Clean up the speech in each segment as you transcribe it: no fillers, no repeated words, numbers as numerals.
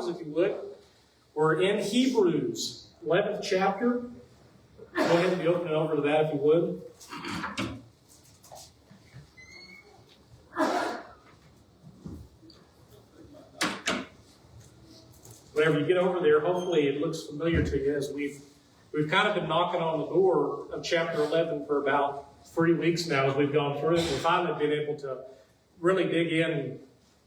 Bibles, if you would. We're in Hebrews, 11th chapter. Go ahead and be opening over to that, if you would. Whenever you get over there, hopefully it looks familiar to you, as we've kind of been knocking on the door of chapter 11 for about 3 weeks now as we've gone through it. We've finally been able to really dig in and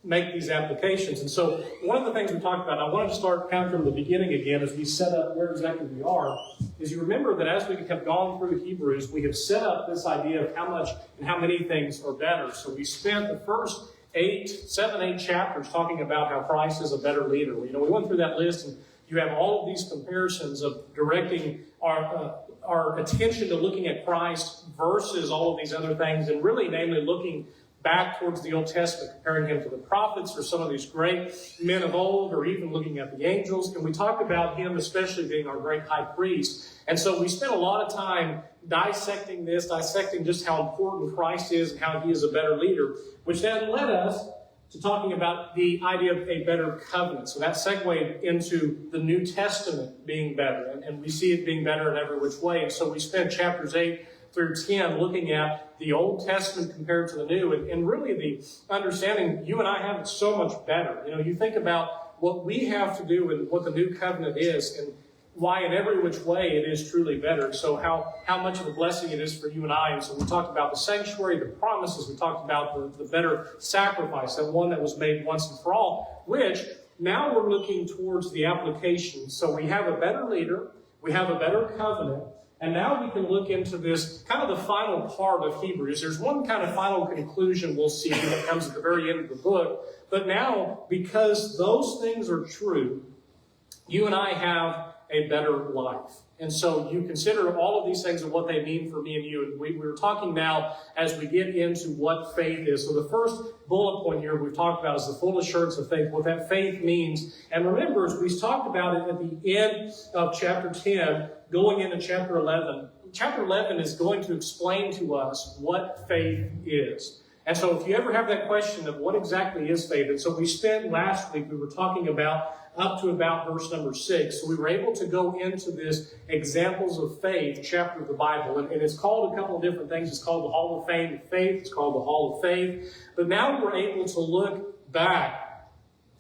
make these applications. And so one of the things we talked about, I wanted to start kind of from the beginning again as we set up where exactly we are, is you remember that as we have gone through Hebrews, we have set up this idea of how much and how many things are better. So we spent the first 7, 8 chapters talking about how Christ is a better leader. We went through that list, and you have all of these comparisons of directing our attention to looking at Christ versus all of these other things, and really, namely, looking back towards the Old Testament, comparing him to the prophets or some of these great men of old, or even looking at the angels. And we talked about him especially being our great high priest. And so we spent a lot of time dissecting just how important Christ is and how he is a better leader, which then led us to talking about the idea of a better covenant. So that segued into the New Testament being better, and we see it being better in every which way. And so we spent chapters 8 through 10 looking at the Old Testament compared to the New, and really the understanding you and I have it so much better. You think about what we have to do and what the New Covenant is, and why in every which way it is truly better. So how much of a blessing it is for you and I. And so we talked about the sanctuary, the promises. We talked about the better sacrifice, that one that was made once and for all, which now we're looking towards the application. So we have a better leader, we have a better covenant, and now we can look into this kind of the final part of Hebrews. There's one kind of final conclusion we'll see that comes at the very end of the book. But now, because those things are true, you and I have a better life. And so you consider all of these things and what they mean for me and you. And we're talking now as we get into what faith is. So the first bullet point here we've talked about is the full assurance of faith, what that faith means. And remember, as we talked about it at the end of chapter 10, going into chapter 11, chapter 11 is going to explain to us what faith is. And so if you ever have that question of what exactly is faith, and so we spent last week, we were talking about up to about verse number 6. So we were able to go into this examples of faith chapter of the Bible. And it's called a couple of different things. It's called the Hall of Fame of Faith. It's called the Hall of Faith. But now we're able to look back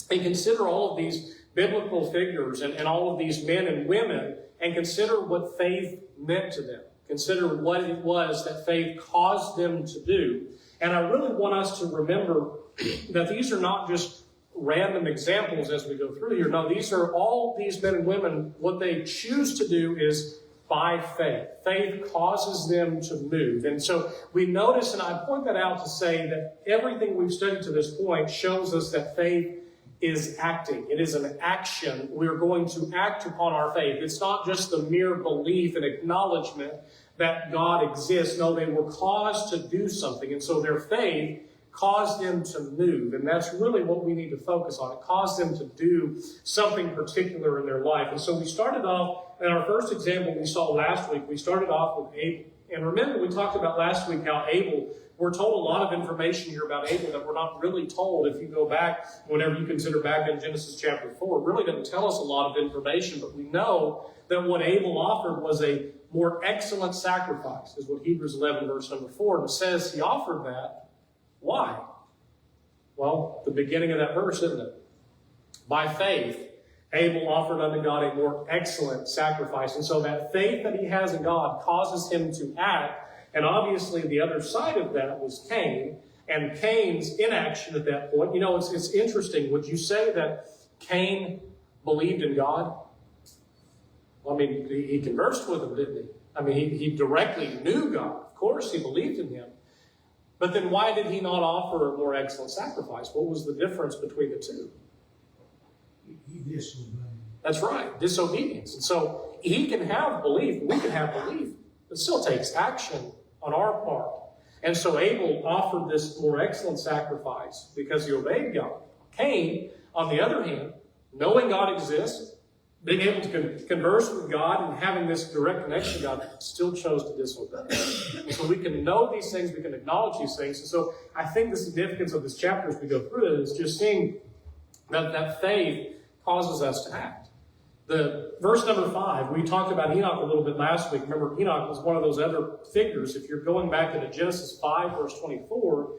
and consider all of these biblical figures and all of these men and women and consider what faith meant to them. Consider what it was that faith caused them to do. And I really want us to remember that these are not just random examples as we go through here. No, these are all these men and women, what they choose to do is by faith. Faith causes them to move. And so we notice, and I point that out to say that everything we've studied to this point shows us that faith is acting. It is an action. We're going to act upon our faith. It's not just the mere belief and acknowledgement that God exists. No, they were caused to do something. And so their faith caused them to move. And that's really what we need to focus on. It caused them to do something particular in their life. And so we started off, in our first example we saw last week, we started off with Abel. And remember, we talked about last week how Abel, we're told a lot of information here about Abel that we're not really told. If you go back, whenever you consider back in Genesis chapter 4, it really doesn't tell us a lot of information, but we know that what Abel offered was a more excellent sacrifice, is what Hebrews 11 verse number 4 says. He offered that. Why? Well, the beginning of that verse, isn't it? By faith, Abel offered unto God a more excellent sacrifice. And so that faith that he has in God causes him to act. And obviously the other side of that was Cain, and Cain's inaction at that point. It's interesting. Would you say that Cain believed in God? Well, he conversed with him, didn't he? He directly knew God. Of course, he believed in him. But then why did he not offer a more excellent sacrifice? What was the difference between the two? He disobeyed. That's right, disobedience. And so he can have belief, we can have belief. It still takes action on our part. And so Abel offered this more excellent sacrifice because he obeyed God. Cain, on the other hand, knowing God exists, being able to converse with God and having this direct connection to God, still chose to disobey. And so we can know these things, we can acknowledge these things. And so I think the significance of this chapter as we go through it is just seeing that faith causes us to act. The verse number 5, we talked about Enoch a little bit last week. Remember, Enoch was one of those other figures. If you're going back into Genesis 5, verse 24,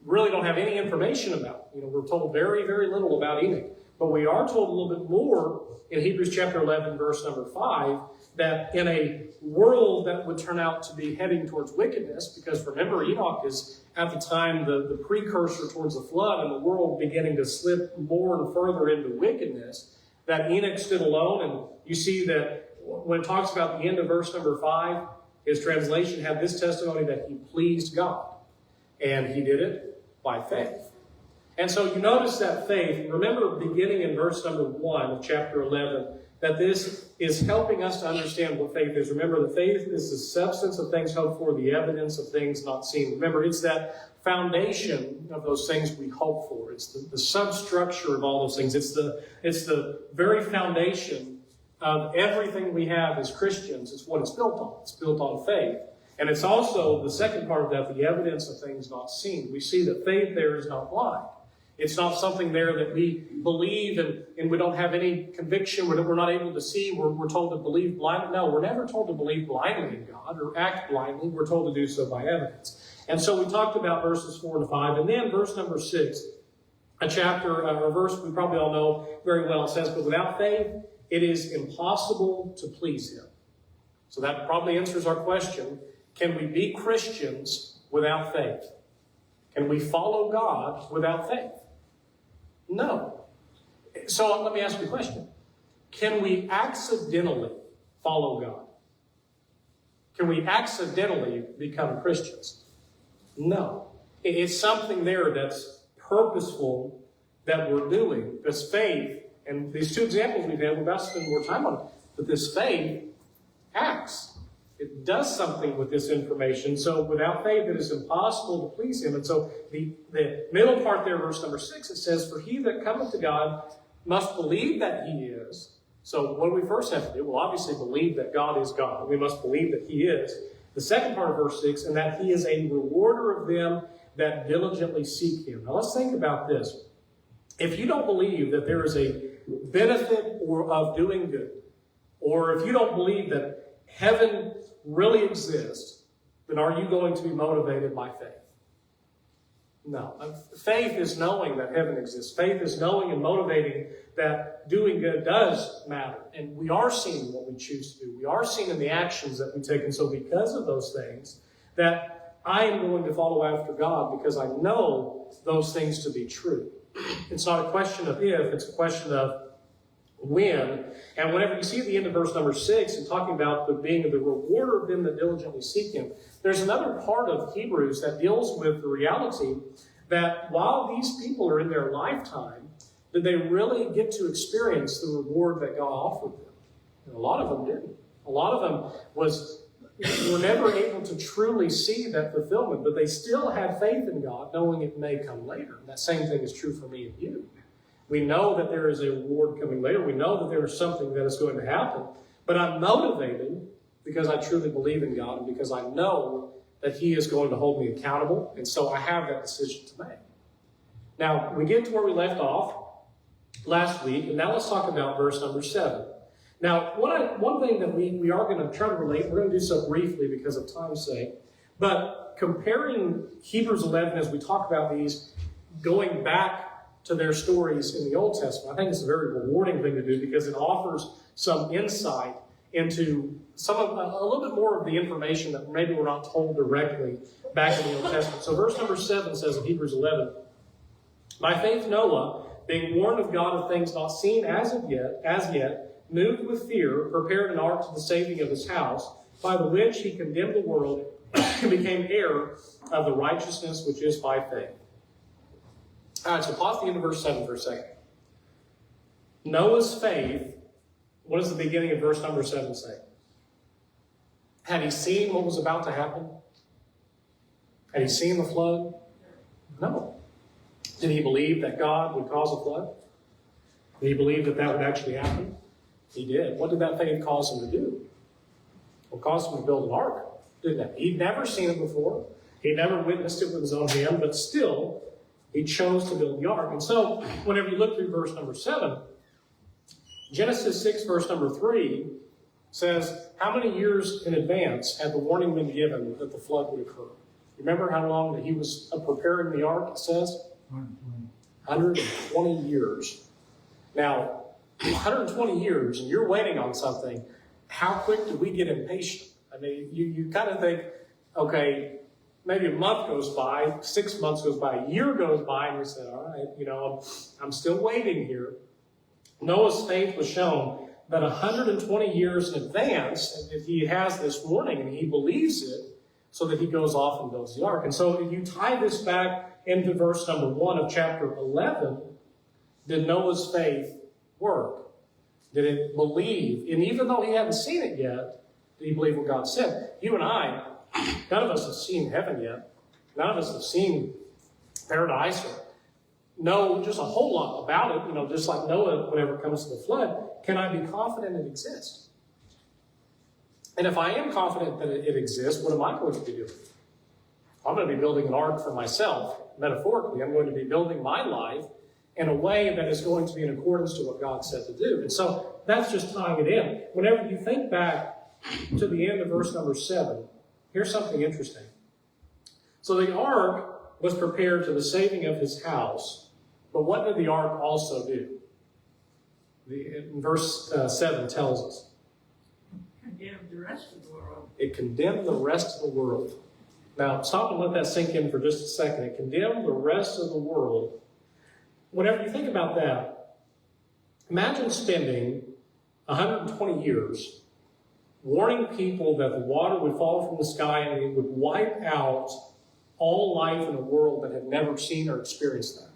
really don't have any information about. We're told very, very little about Enoch. But we are told a little bit more in Hebrews chapter 11, verse number 5, that in a world that would turn out to be heading towards wickedness, because remember, Enoch is at the time the precursor towards the flood, and the world beginning to slip more and further into wickedness, that Enoch stood alone. And you see that when it talks about the end of verse number 5, his translation had this testimony that he pleased God. And he did it by faith. And so you notice that faith, remember beginning in verse number 1 of chapter 11, that this is helping us to understand what faith is. Remember, the faith is the substance of things hoped for, the evidence of things not seen. Remember, it's that foundation of those things we hope for. It's the substructure of all those things. It's the very foundation of everything we have as Christians. It's what it's built on. It's built on faith. And it's also, the second part of that, the evidence of things not seen. We see that faith there is not blind. It's not something there that we believe and we don't have any conviction, we're not able to see, we're told to believe blindly. No, we're never told to believe blindly in God or act blindly. We're told to do so by evidence. And so we talked about verses 4 to 5, and then verse number 6, a verse we probably all know very well, says, but without faith, it is impossible to please him. So that probably answers our question. Can we be Christians without faith? Can we follow God without faith? No. So let me ask you a question. Can we accidentally follow God? Can we accidentally become Christians? No. It's something there that's purposeful that we're doing. This faith, and these two examples we've had, we're about to spend more time on it, but this faith acts. It does something with this information. So without faith, it is impossible to please him. And so the middle part there, verse number 6, it says, for he that cometh to God must believe that he is. So what do we first have to do? Well, obviously believe that God is God. We must believe that he is. The second part of verse 6, and that he is a rewarder of them that diligently seek him. Now let's think about this. If you don't believe that there is a benefit of doing good, or if you don't believe that heaven really exists, then are you going to be motivated by faith? No. Faith is knowing that heaven exists. Faith is knowing and motivating that doing good does matter. And we are seeing what we choose to do. We are seeing in the actions that we take. And so because of those things, that I am going to follow after God because I know those things to be true. It's not a question of if, it's a question of when. And whenever you see at the end of verse number 6 and talking about the being the rewarder of them that diligently seek him, there's another part of Hebrews that deals with the reality that while these people are in their lifetime, did they really get to experience the reward that God offered them? And a lot of them didn't. A lot of them were never able to truly see that fulfillment, but they still had faith in God, knowing it may come later. And that same thing is true for me and you. We know that there is a reward coming later. We know that there is something that is going to happen. But I'm motivated because I truly believe in God and because I know that he is going to hold me accountable. And so I have that decision to make. Now, we get to where we left off last week, and now let's talk about verse number 7. Now, one thing that we are going to try to relate, we're going to do so briefly because of time's sake, but comparing Hebrews 11 as we talk about these, going back to their stories in the Old Testament, I think it's a very rewarding thing to do because it offers some insight into a little bit more of the information that maybe we're not told directly back in the Old Testament. So verse number 7 says in Hebrews 11, by faith Noah, being warned of God of things not seen as yet, moved with fear, prepared an ark to the saving of his house, by the which he condemned the world and became heir of the righteousness which is by faith. All right, so pause the end of verse 7 for a second. Noah's faith, what does the beginning of verse number 7 say? Had he seen what was about to happen? Had he seen the flood? No. Did he believe that God would cause a flood? Did he believe that would actually happen? He did. What did that faith cause him to do? Well, it caused him to build an ark, didn't it? He'd never seen it before. He'd never witnessed it with his own hand, but still, he chose to build the ark. And so, whenever you look through verse number 7, Genesis 6, verse number 3 says, how many years in advance had the warning been given that the flood would occur? Remember how long that he was preparing the ark, it says? 120 years. Now, 120 years, and you're waiting on something, how quick do we get impatient? I mean, you kind of think, okay, maybe a month goes by, 6 months goes by, a year goes by, and you say, all right, I'm still waiting here. Noah's faith was shown that 120 years in advance, and he has this warning, and he believes it, so that he goes off and builds the ark. And so if you tie this back into verse number 1 of chapter 11, did Noah's faith work? Did it believe? And even though he hadn't seen it yet, did he believe what God said? You and I, none of us have seen heaven yet. None of us have seen paradise or know just a whole lot about it. Just like Noah, whenever it comes to the flood, can I be confident it exists? And if I am confident that it exists, what am I going to be doing? I'm going to be building an ark for myself, metaphorically. I'm going to be building my life in a way that is going to be in accordance to what God said to do. And so that's just tying it in. Whenever you think back to the end of verse number 7, here's something interesting. So the ark was prepared to the saving of his house, but what did the ark also do? Verse 7 tells us. Condemned the rest of the world. It condemned the rest of the world. Now, stop and let that sink in for just a second. It condemned the rest of the world. Whenever you think about that, imagine spending 120 years warning people that the water would fall from the sky and it would wipe out all life in a world that had never seen or experienced that.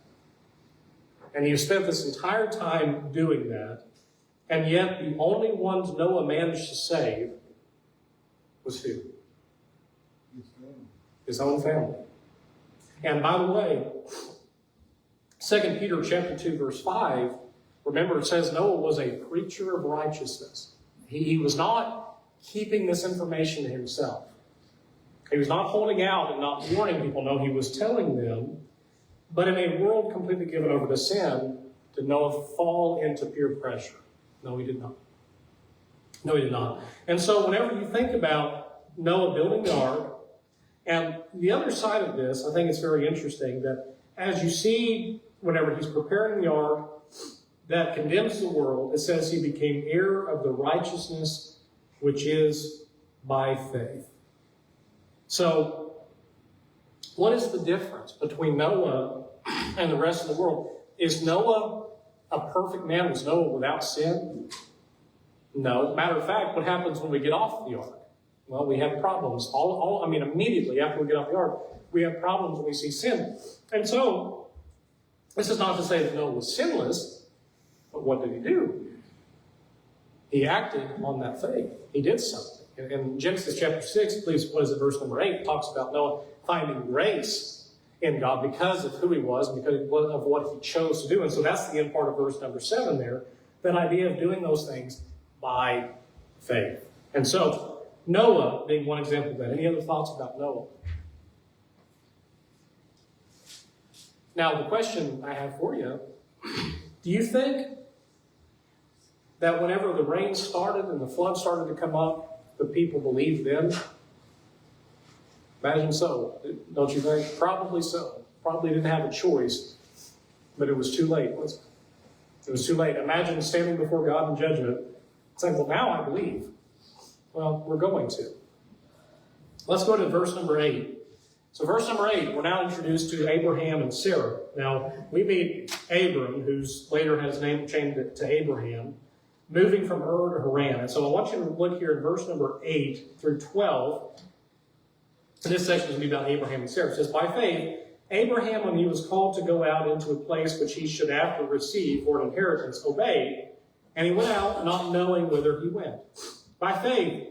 And he spent this entire time doing that, and yet the only ones Noah managed to save was who? His own family. And by the way, 2 Peter chapter 2, verse 5, remember it says Noah was a preacher of righteousness. He was not keeping this information to himself. He was not holding out and not warning people. No, he was telling them. But in a world completely given over to sin, did Noah fall into peer pressure? No, he did not. No, he did not. And so whenever you think about Noah building the ark, and the other side of this, I think it's very interesting that as you see whenever he's preparing the ark that condemns the world, it says he became heir of the righteousness which is by faith. So, what is the difference between Noah and the rest of the world? Is Noah a perfect man? Was Noah without sin? No. Matter of fact, what happens when we get off the ark? Well, we have problems. Immediately after we get off the ark, we have problems when we see sin. And so, this is not to say that Noah was sinless, but what did he do? He acted on that faith. He did something. In Genesis chapter 6, please, what is it, verse number 8, talks about Noah finding grace in God because of who he was, and because of what he chose to do. And so that's the end part of verse number 7 there, that idea of doing those things by faith. And so, Noah being one example of that. Any other thoughts about Noah? Now, the question I have for you, do you think that whenever the rain started and the flood started to come up, the people believed then? Imagine so, don't you think? Probably so. Probably didn't have a choice, but it was too late, wasn't it? It was too late. Imagine standing before God in judgment, saying, well, now I believe. Well, we're going to. Let's go to verse number 8. So verse number 8, we're now introduced to Abraham and Sarah. Now, we meet Abram, who's later had his name changed to Abraham, moving from Ur to Haran. And so I want you to look here in verse number 8 through 12. And this section is going to be about Abraham and Sarah. It says, by faith, Abraham, when he was called to go out into a place which he should after receive for an inheritance, obeyed, and he went out not knowing whither he went. By faith,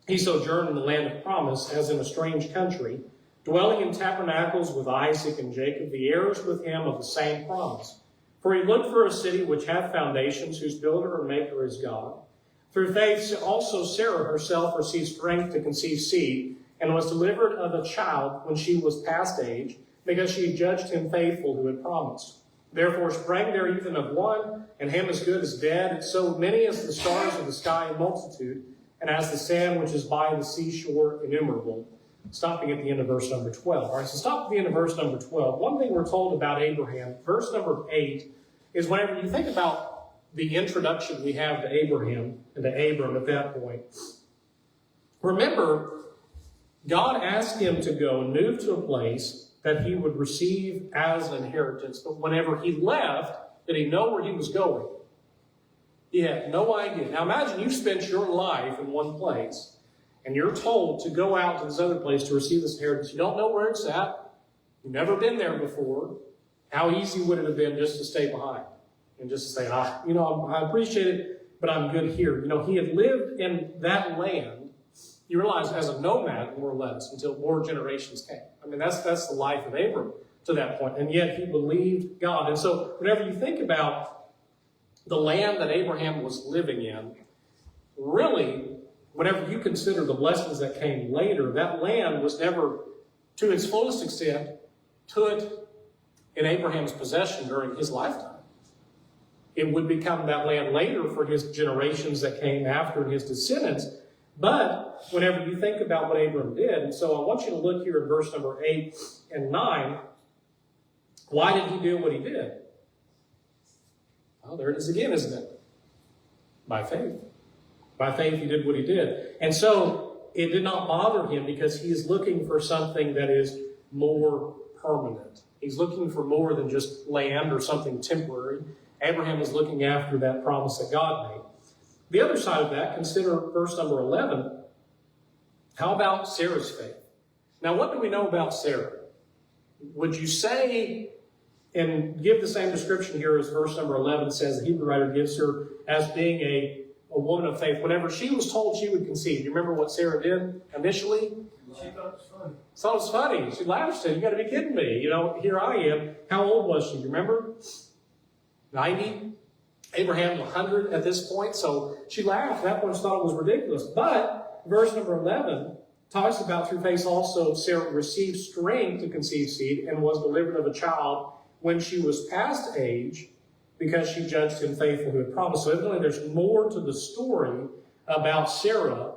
he sojourned in the land of promise, as in a strange country, dwelling in tabernacles with Isaac and Jacob, the heirs with him of the same promise. For he looked for a city which hath foundations, whose builder and maker is God. Through faith also Sarah herself received strength to conceive seed, and was delivered of a child when she was past age, because she had judged him faithful who had promised. Therefore sprang there even of one, and him as good as dead, and so many as the stars of the sky in multitude, and as the sand which is by the seashore innumerable. Stopping at the end of verse number 12. All right, so stop at the end of verse number 12. One thing we're told about Abraham, verse number 8, is whenever you think about the introduction we have to Abraham and to Abram at that point, remember, God asked him to go and move to a place that he would receive as an inheritance. But whenever he left, did he know where he was going? He had no idea. Now imagine you spent your life in one place, and you're told to go out to this other place to receive this inheritance. You don't know where it's at. You've never been there before. How easy would it have been just to stay behind and just to say, I appreciate it, but I'm good here. He had lived in that land, you realize, as a nomad, more or less, until more generations came. I mean, that's the life of Abram to that point. And yet he believed God. And so whenever you think about the land that Abraham was living in, really, whenever you consider the blessings that came later, that land was never, to its fullest extent, put in Abraham's possession during his lifetime. It would become that land later for his generations that came after and his descendants. But whenever you think about what Abram did, and so I want you to look here in verse number 8 and 9, why did he do what he did? Well, there it is again, isn't it? By faith. By faith he did what he did. And so it did not bother him because he is looking for something that is more permanent. He's looking for more than just land or something temporary. Abraham is looking after that promise that God made. The other side of that, consider verse number 11. How about Sarah's faith? Now, what do we know about Sarah? Would you say, and give the same description here as verse number 11 says, the Hebrew writer gives her as being a woman of faith. Whenever she was told she would conceive, you remember what Sarah did initially? She thought it was funny. Thought it was funny. She laughed. She said, "You got to be kidding me. Here I am." How old was she? You remember? 90? Abraham 100 at this point. So she laughed. That one thought it was ridiculous. But verse number 11 talks about through faith also Sarah received strength to conceive seed and was delivered of a child when she was past age because she judged him faithful who had promised. So evidently there's more to the story about Sarah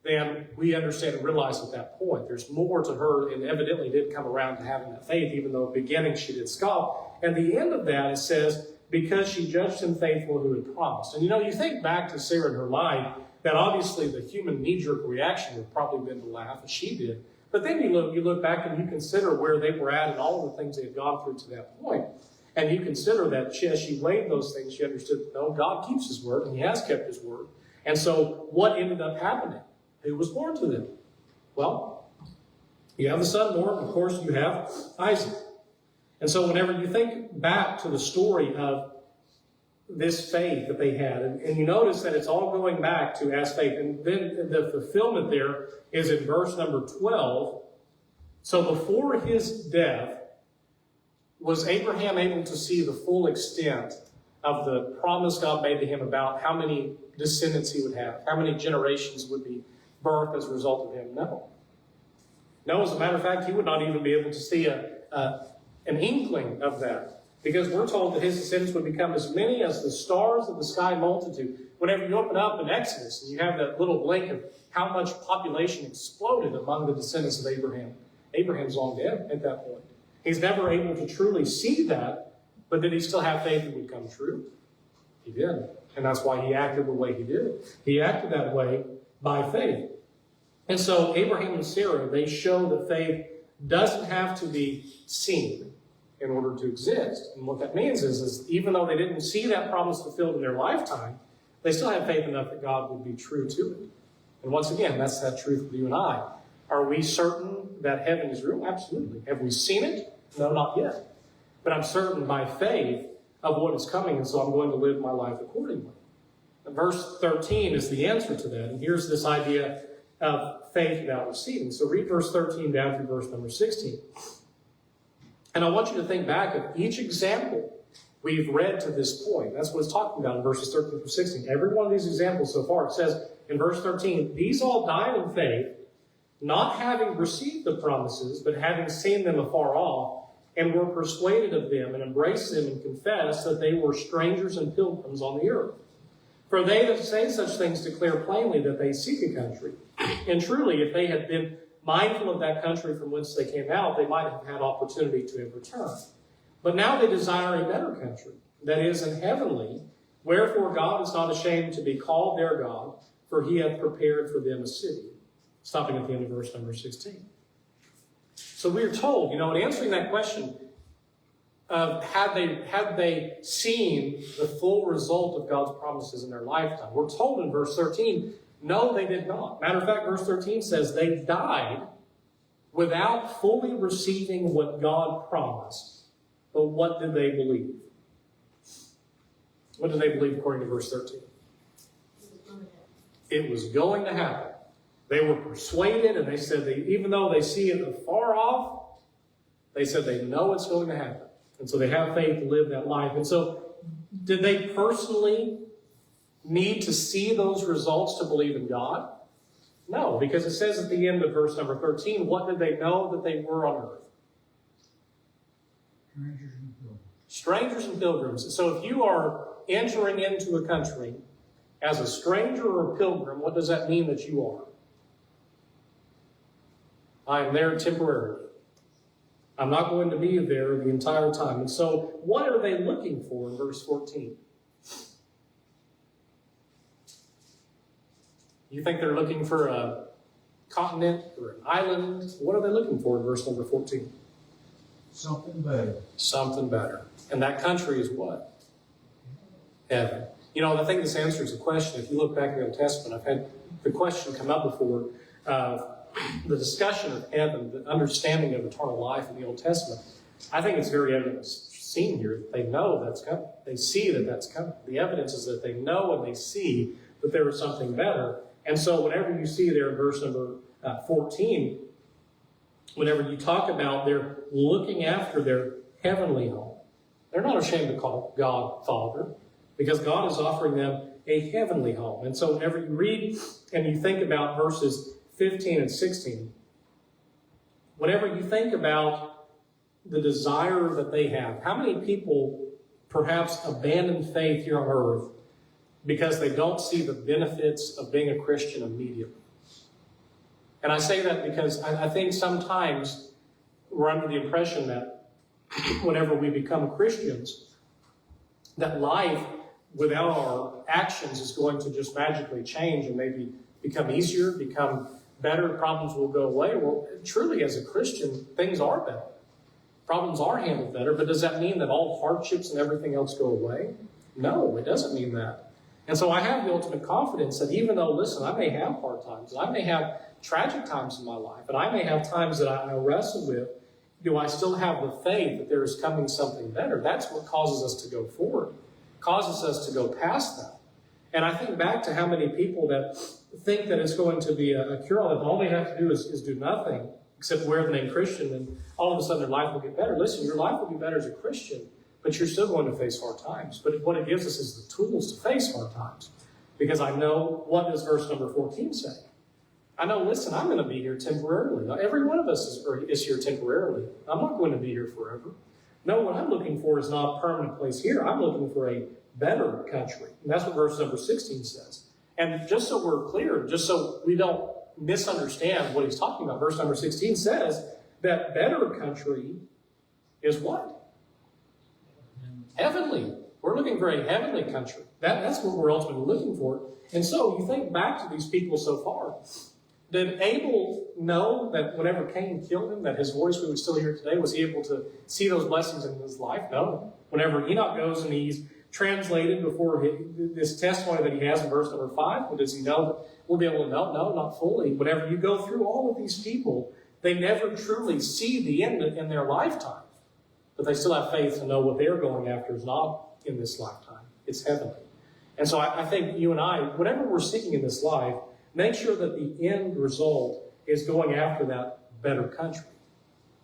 than we understand and realize at that point. There's more to her, and evidently did come around to having that faith, even though at the beginning she did scoff. And the end of that, it says, because she judged him faithful who had promised. And you think back to Sarah in her life, that obviously the human knee-jerk reaction would probably been to laugh, as she did. But then you look back and you consider where they were at and all of the things they had gone through to that point. And you consider that as she weighed those things, she understood, no, God keeps his word, and he has kept his word. And so what ended up happening? Who was born to them? Well, you have the son born, of course you have Isaac. And so whenever you think back to the story of this faith that they had, and you notice that it's all going back to as faith, and then the fulfillment there is in verse number 12. So before his death, was Abraham able to see the full extent of the promise God made to him about how many descendants he would have, how many generations would be birthed as a result of him? No. No, as a matter of fact, he would not even be able to see an inkling of that, because we're told that his descendants would become as many as the stars of the sky multitude. Whenever you open up in Exodus and you have that little blink of how much population exploded among the descendants of Abraham, Abraham's long dead at that point. He's never able to truly see that, but did he still have faith it would come true? He did. And that's why he acted the way he did. He acted that way by faith. And so Abraham and Sarah, they show that faith doesn't have to be seen in order to exist. And what that means is even though they didn't see that promise fulfilled in their lifetime, they still have faith enough that God would be true to it. And once again, that's that truth with you and I. Are we certain that heaven is real? Absolutely. Have we seen it? No, not yet. But I'm certain by faith of what is coming, and so I'm going to live my life accordingly. And verse 13 is the answer to that. And here's this idea of faith without receiving. So read verse 13 down through verse number 16. And I want you to think back of each example we've read to this point. That's what it's talking about in verses 13 through 16. Every one of these examples so far, it says in verse 13, these all died in faith, not having received the promises, but having seen them afar off, and were persuaded of them and embraced them and confessed that they were strangers and pilgrims on the earth. For they that say such things declare plainly that they seek a country. And truly, if they had been mindful of that country from whence they came out, they might have had opportunity to have returned. But now they desire a better country, that is, an heavenly. Wherefore God is not ashamed to be called their God, for he hath prepared for them a city. Stopping at the end of verse number 16. So we are told, in answering that question of had they seen the full result of God's promises in their lifetime, we're told in verse 13, no, they did not. Matter of fact, verse 13 says they died without fully receiving what God promised. But what did they believe? What did they believe according to verse 13? It was going to happen. They were persuaded, and they said, even though they see it afar off, they said they know it's going to happen. And so they have faith to live that life. And so, did they personally need to see those results to believe in God? No, because it says at the end of verse number 13, what did they know that they were on earth? Strangers and pilgrims. Strangers and pilgrims. So if you are entering into a country as a stranger or a pilgrim, what does that mean that you are? I am there temporarily. I'm not going to be there the entire time. And so what are they looking for in verse 14? You think they're looking for a continent or an island? What are they looking for in verse number 14? Something better. Something better. And that country is what? Heaven. I think this answers the question. If you look back in the Old Testament, I've had the question come up before. The discussion of heaven, the understanding of eternal life in the Old Testament, I think it's very evident seen here. They know that's coming. They see that that's coming. The evidence is that they know and they see that there is something better. And so whenever you see there in verse number 14, whenever you talk about they're looking after their heavenly home, they're not ashamed to call God Father, because God is offering them a heavenly home. And so whenever you read and you think about verses 15 and 16, whenever you think about the desire that they have, how many people perhaps abandon faith here on earth because they don't see the benefits of being a Christian immediately? And I say that because I think sometimes we're under the impression that whenever we become Christians, that life without our actions is going to just magically change and maybe become easier, become better, problems will go away. Well, truly as a Christian, things are better. Problems are handled better, but does that mean that all hardships and everything else go away? No, it doesn't mean that. And so I have the ultimate confidence that even though, listen, I may have hard times, and I may have tragic times in my life, and I may have times that I wrestle with, do I still have the faith that there is coming something better? That's what causes us to go forward, causes us to go past that. And I think back to how many people that think that it's going to be a cure-all, that all they have to do is do nothing except wear the name Christian, and all of a sudden their life will get better. Listen, your life will be better as a Christian, but you're still going to face hard times. But what it gives us is the tools to face hard times. Because I know, what does verse number 14 say? I know, listen, I'm going to be here temporarily. Every one of us is here temporarily. I'm not going to be here forever. No, what I'm looking for is not a permanent place here. I'm looking for a better country. And that's what verse number 16 says. And just so we're clear, just so we don't misunderstand what he's talking about, verse number 16 says that better country is what? Heavenly. We're looking for a heavenly country. That's what we're ultimately looking for. And so you think back to these people so far. Did Abel know that whenever Cain killed him, that his voice we would still hear today? Was he able to see those blessings in his life? No. Whenever Enoch goes and he's translated before this testimony that he has in verse number 5, well, does he know? We'll be able to know? No, not fully. Whenever you go through all of these people, they never truly see the end in their lifetime. But they still have faith to know what they're going after is not in this lifetime. It's heavenly. And so I think you and I, whatever we're seeking in this life, make sure that the end result is going after that better country,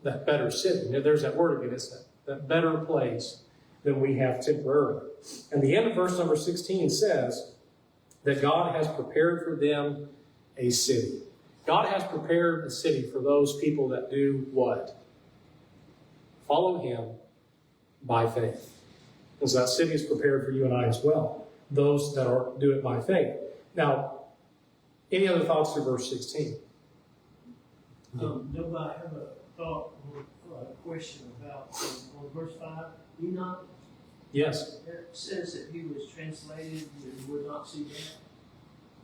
that better city. Now, there's that word again, isn't it? That better place than we have temporarily. And the end of verse number 16 says that God has prepared for them a city. God has prepared a city for those people that do what? follow him by faith. And so that city is prepared for you and I as well, those that do it by faith. Now, any other thoughts through verse 16? No, I have a thought, a question about on verse 5. Enoch, Yes. it says that he was translated and would not see death.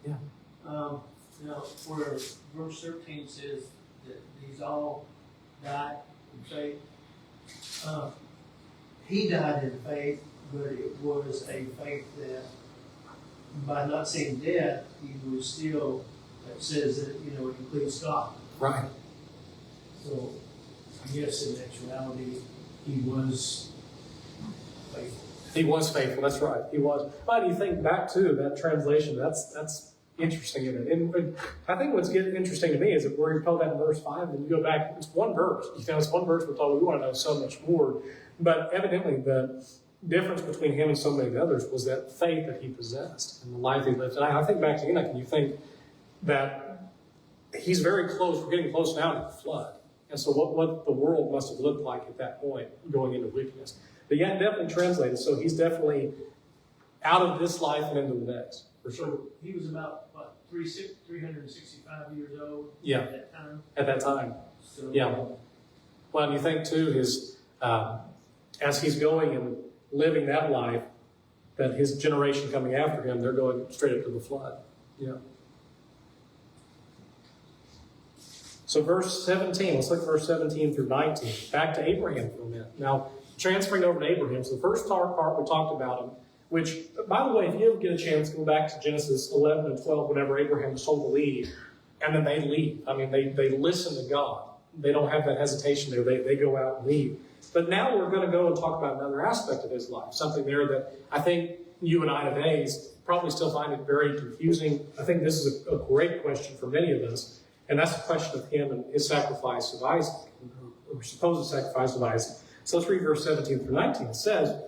Yeah. Now, where verse 13 says that these all died in faith, he died in faith, but it was a faith that by not seeing death, he was still, it says that, it includes God. Right. So, I guess in actuality, he was faithful. He was faithful, that's right. He was. But you think back to that translation, that's interesting in it. And I think what's interesting to me is that where you're told that in verse 5, and you go back, it's one verse. It's one verse we're told we want to know so much more. But evidently the difference between him and so many others was that faith that he possessed and the life he lived. And I think back to Enoch, and you think that he's very close, we're getting close now to the flood. And so what the world must have looked like at that point, going into wickedness. But yet definitely translated, so he's definitely out of this life and into the next, for sure. So he was about, 365 years old Yeah. at that time? At that time. So, Yeah. Well, and you think too, his as he's going and living that life, that his generation coming after him, they're going straight up to the flood. Yeah. So verse 17, let's look at verse 17 through 19. Back to Abraham for a minute. Now, transferring over to Abraham. So the first part we talked about him, which, by the way, if you ever get a chance, go back to Genesis 11 and 12, whenever Abraham was told to leave, and then they leave. I mean, they listen to God. They don't have that hesitation there. They go out and leave. But now we're going to go and talk about another aspect of his life, something there that I think you and I today probably still find it very confusing. I think this is a great question for many of us, and that's the question of him and his sacrifice of Isaac, or supposed sacrifice of Isaac. So let's read verse 17 through 19. It says,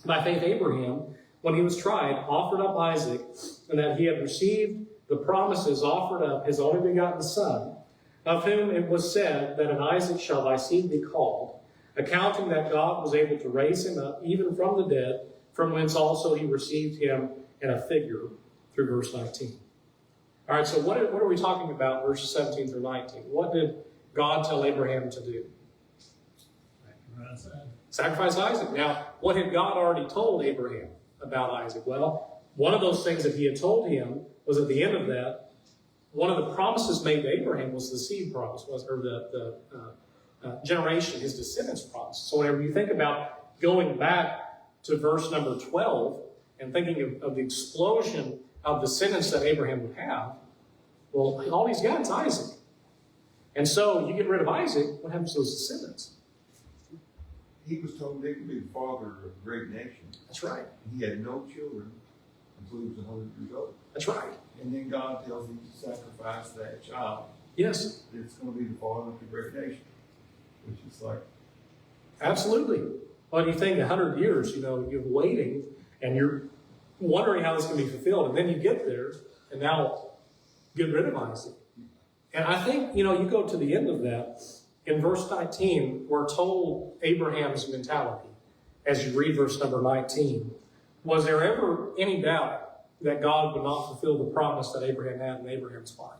by faith Abraham, when he was tried, offered up Isaac, and that he had received the promises, offered up his only begotten son, of whom it was said that in Isaac shall thy seed be called, accounting that God was able to raise him up even from the dead, from whence also he received him in a figure, through verse 19. All right, so what are we talking about, verses 17 through 19? What did God tell Abraham to do? Sacrifice Isaac. Now, what had God already told Abraham about Isaac? Well, one of those things that he had told him was at the end of that, one of the promises made to Abraham was the seed promise, or the generation, his descendants promise. So whenever you think about going back to verse number 12 and thinking of the explosion of descendants that Abraham would have, well, all he's got is Isaac. And so you get rid of Isaac, what happens to those descendants? He was told they could be the father of a great nation. That's right. He had no children until he was 100 years old. That's right. And then God tells him to sacrifice that child. Yes. It's going to be the father of the great nation. Which is like... Absolutely. Well, you think 100 years, you're waiting, and you're wondering how this can be fulfilled, and then you get there, and now get rid of Isaac. And I think, you go to the end of that. In verse 19, we're told Abraham's mentality, as you read verse number 19. Was there ever any doubt that God would not fulfill the promise that Abraham had in Abraham's life?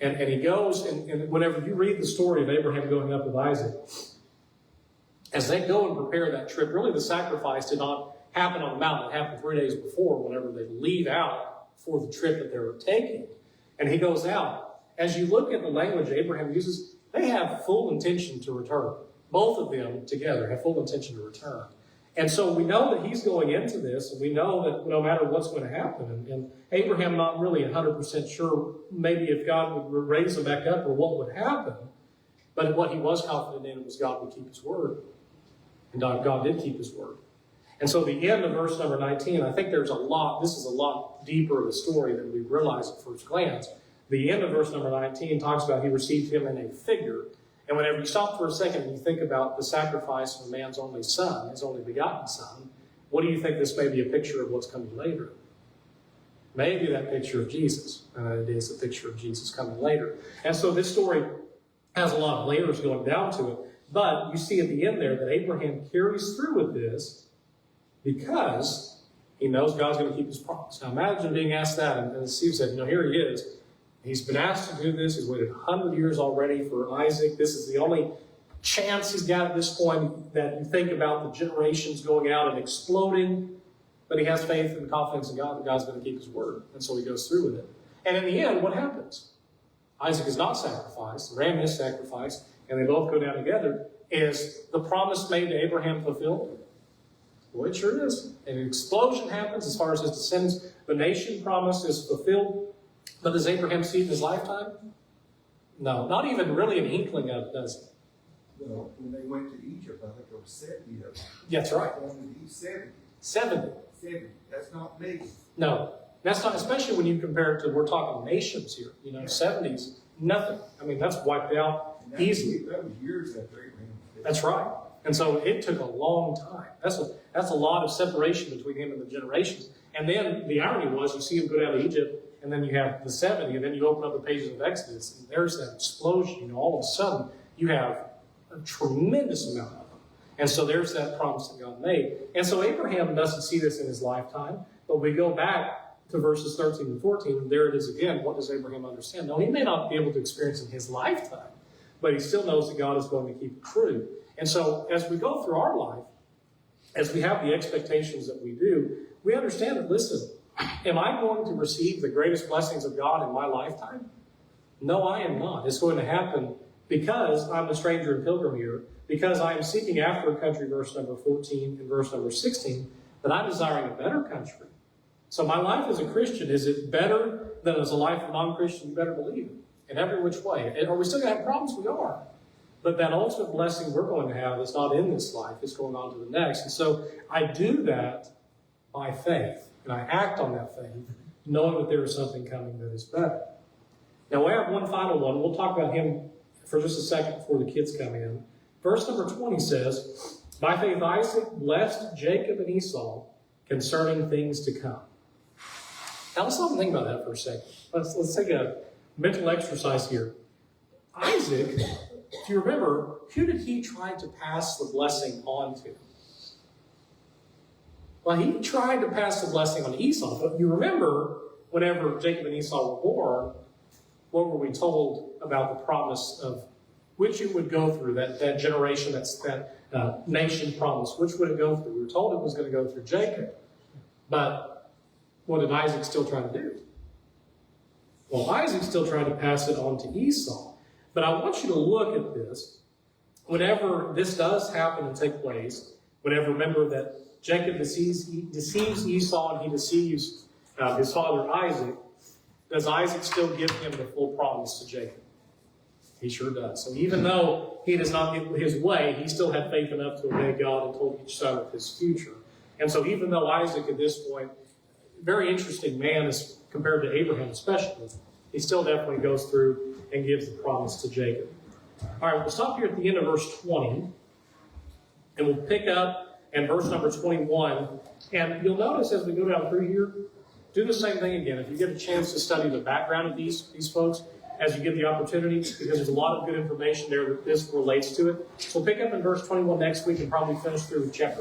And he goes, and whenever you read the story of Abraham going up with Isaac, as they go and prepare that trip, really the sacrifice did not happen on the mountain. It happened 3 days before, whenever they leave out for the trip that they were taking. And he goes out. As you look at the language Abraham uses, they have full intention to return. Both of them together have full intention to return. And so we know that he's going into this, and we know that no matter what's going to happen, and Abraham not really 100% sure maybe if God would raise him back up or what would happen, but what he was confident in was God would keep his word. And God did keep his word. And so the end of verse number 19, I think this is a lot deeper of a story than we realize at first glance. The end of verse number 19 talks about he received him in a figure. And whenever you stop for a second and you think about the sacrifice of a man's only son, his only begotten son, what do you think this may be a picture of what's coming later? Maybe that picture of Jesus. It is a picture of Jesus coming later. And so this story has a lot of layers going down to it. But you see at the end there that Abraham carries through with this because he knows God's going to keep his promise. Now imagine being asked that, and Steve said, here he is. He's been asked to do this. He's waited 100 years already for Isaac. This is the only chance he's got at this point that you think about the generations going out and exploding. But he has faith and confidence in God that God's going to keep his word. And so he goes through with it. And in the end, what happens? Isaac is not sacrificed. The ram is sacrificed. And they both go down together. Is the promise made to Abraham fulfilled? Well, it sure is. An explosion happens as far as his descendants. The nation promise is fulfilled. But does Abraham see it in his lifetime? No, not even really an inkling of it, does he? Well, when they went to Egypt, I think there were 70 of them. That's right. Only 70. 70. 70. That's not me. No, that's not, especially when you compare it to, we're talking nations here. 70s, nothing. I mean, that's wiped out And easily. That was years after Abraham. That's right. And so it took a long time. That's a lot of separation between him and the generations. And then the irony was, you see him go down to Egypt, and then you have the 70, and then you open up the pages of Exodus, and there's that explosion. All of a sudden, you have a tremendous amount of them. And so there's that promise that God made. And so Abraham doesn't see this in his lifetime, but we go back to verses 13 and 14, and there it is again. What does Abraham understand? Now, he may not be able to experience in his lifetime, but he still knows that God is going to keep it true. And so as we go through our life, as we have the expectations that we do, we understand that, listen, am I going to receive the greatest blessings of God in my lifetime? No, I am not. It's going to happen because I'm a stranger and pilgrim here, because I am seeking after a country, verse number 14 and verse number 16, that I'm desiring a better country. So my life as a Christian, is it better than as a life of non-Christian? You better believe it in every which way. And are we still going to have problems? We are. But that ultimate blessing we're going to have is not in this life. It's going on to the next. And so I do that by faith. And I act on that faith, knowing that there is something coming that is better. Now, we have one final one. We'll talk about him for just a second before the kids come in. Verse number 20 says, by faith Isaac blessed Jacob and Esau concerning things to come. Now, let's stop and think about that for a second. Let's take a mental exercise here. Isaac, if you remember, who did he try to pass the blessing on to? Well, he tried to pass the blessing on Esau, but you remember whenever Jacob and Esau were born, what were we told about the promise of which it would go through, that generation, that nation promise, which would it go through? We were told it was going to go through Jacob. But what did Isaac still try to do? Well, Isaac still tried to pass it on to Esau. But I want you to look at this. Whenever this does happen and take place, remember that Jacob deceives Esau and he deceives his father Isaac. Does Isaac still give him the full promise to Jacob? He sure does. So even though he does not get his way, he still had faith enough to obey God and told each son of his future. And so even though Isaac at this point, very interesting man as compared to Abraham especially, he still definitely goes through and gives the promise to Jacob. All right, we'll stop here at the end of verse 20, and we'll pick up in verse number 21. And you'll notice as we go down through here, do the same thing again. If you get a chance to study the background of these folks, as you get the opportunity, because there's a lot of good information there that this relates to it. So we'll pick up in verse 21 next week and probably finish through chapter